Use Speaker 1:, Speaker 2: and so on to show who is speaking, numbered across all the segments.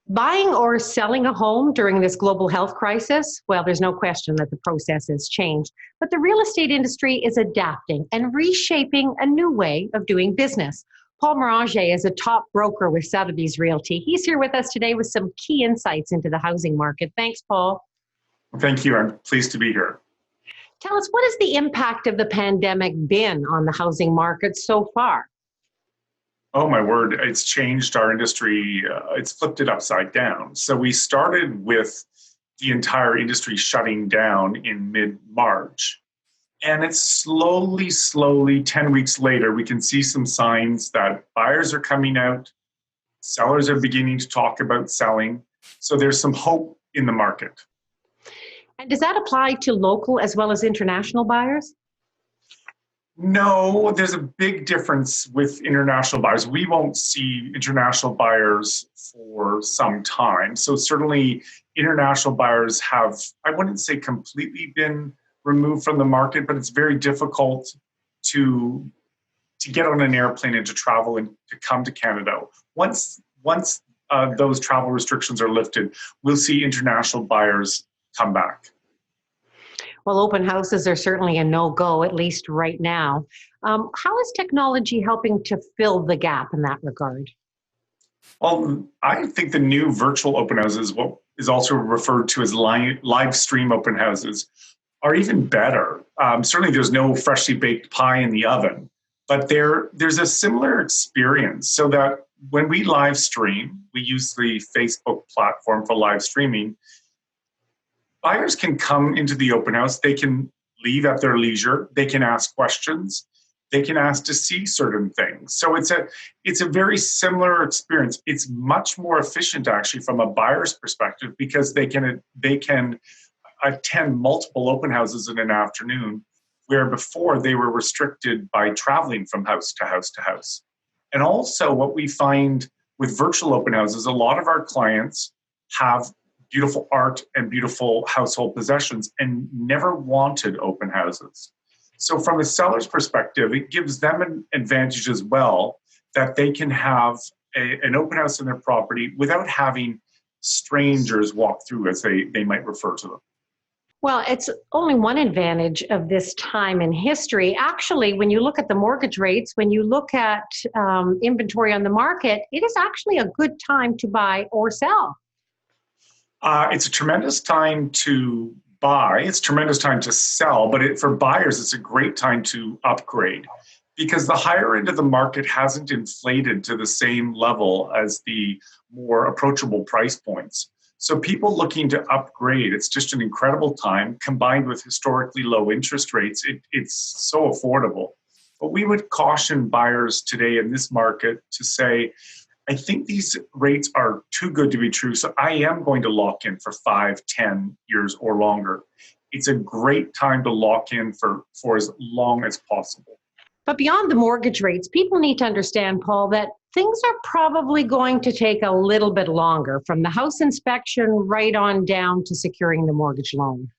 Speaker 1: Buying or selling a home during this global health crisis, well, there's no question that the process has changed. But the real estate industry is adapting and reshaping a new way of doing business. Paul Moranger is a top broker with Sotheby's Realty. He's here with us today with some key insights into the housing market. Thanks, Paul.
Speaker 2: Thank you. I'm pleased to be here.
Speaker 1: Tell us, what has the impact of the pandemic been on the housing market so far?
Speaker 2: Oh, my word. It's changed our industry. It's flipped it upside down. So we started with the entire industry shutting down in mid-March. And it's slowly, 10 weeks later, we can see some signs that buyers are coming out, sellers are beginning to talk about selling. So there's some hope in the market.
Speaker 1: And does that apply to local as well as international buyers?
Speaker 2: No, there's a big difference with international buyers. We won't see international buyers for some time. So certainly international buyers have, I wouldn't say completely been removed from the market, but it's very difficult to get on an airplane and to travel and to come to Canada. Once those travel restrictions are lifted, we'll see international buyers come back.
Speaker 1: Well, open houses are certainly a no-go, at least right now. How is technology helping to fill the gap in that regard?
Speaker 2: Well, I think the new virtual open houses, what is also referred to as live stream open houses, are even better. Certainly there's no freshly baked pie in the oven, but there's a similar experience, so that when we live stream, we use the Facebook platform for live streaming. Buyers can come into the open house, they can leave at their leisure, they can ask questions, they can ask to see certain things. So it's a very similar experience. It's much more efficient actually from a buyer's perspective, because they can attend multiple open houses in an afternoon, where before they were restricted by traveling from house to house to house. And also what we find with virtual open houses, a lot of our clients have beautiful art and beautiful household possessions and never wanted open houses. So from a seller's perspective, it gives them an advantage as well, that they can have an open house in their property without having strangers walk through, as they might refer to them.
Speaker 1: Well, it's only one advantage of this time in history. Actually, when you look at the mortgage rates, when you look at inventory on the market, it is actually a good time to buy or sell.
Speaker 2: It's a tremendous time to buy. It's a tremendous time to sell, but for buyers, it's a great time to upgrade, because the higher end of the market hasn't inflated to the same level as the more approachable price points. So people looking to upgrade, it's just an incredible time, combined with historically low interest rates. It's so affordable. But we would caution buyers today in this market to say, I think these rates are too good to be true, so I am going to lock in for 5, 10 years or longer. It's a great time to lock in for as long as possible.
Speaker 1: But beyond the mortgage rates, people need to understand, Paul, that things are probably going to take a little bit longer, from the house inspection right on down to securing the mortgage loan.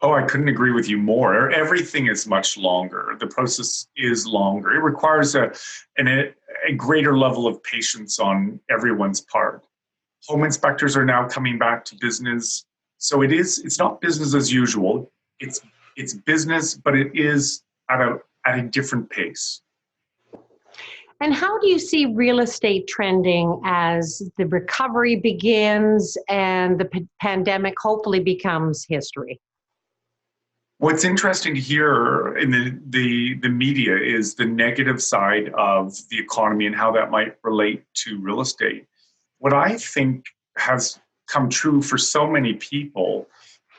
Speaker 2: Oh, I couldn't agree with you more. Everything is much longer. The process is longer. It requires a greater level of patience on everyone's part. Home inspectors are now coming back to business. So it's not business as usual. It's business, but it is at a different pace.
Speaker 1: And how do you see real estate trending as the recovery begins and the pandemic hopefully becomes history?
Speaker 2: What's interesting to hear in the media is the negative side of the economy and how that might relate to real estate. What I think has come true for so many people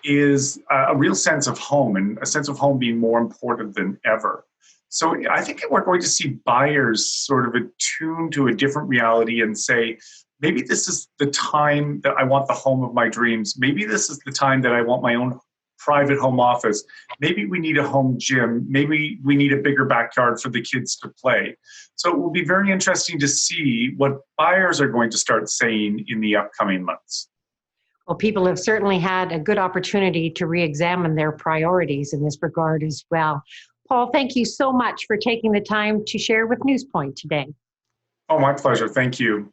Speaker 2: is a real sense of home, and a sense of home being more important than ever. So I think we're going to see buyers sort of attune to a different reality and say, maybe this is the time that I want the home of my dreams. Maybe this is the time that I want my own private home office. Maybe we need a home gym. Maybe we need a bigger backyard for the kids to play. So it will be very interesting to see what buyers are going to start saying in the upcoming months.
Speaker 1: Well, people have certainly had a good opportunity to re-examine their priorities in this regard as well. Paul, thank you so much for taking the time to share with NewsPoint today.
Speaker 2: Oh, my pleasure. Thank you.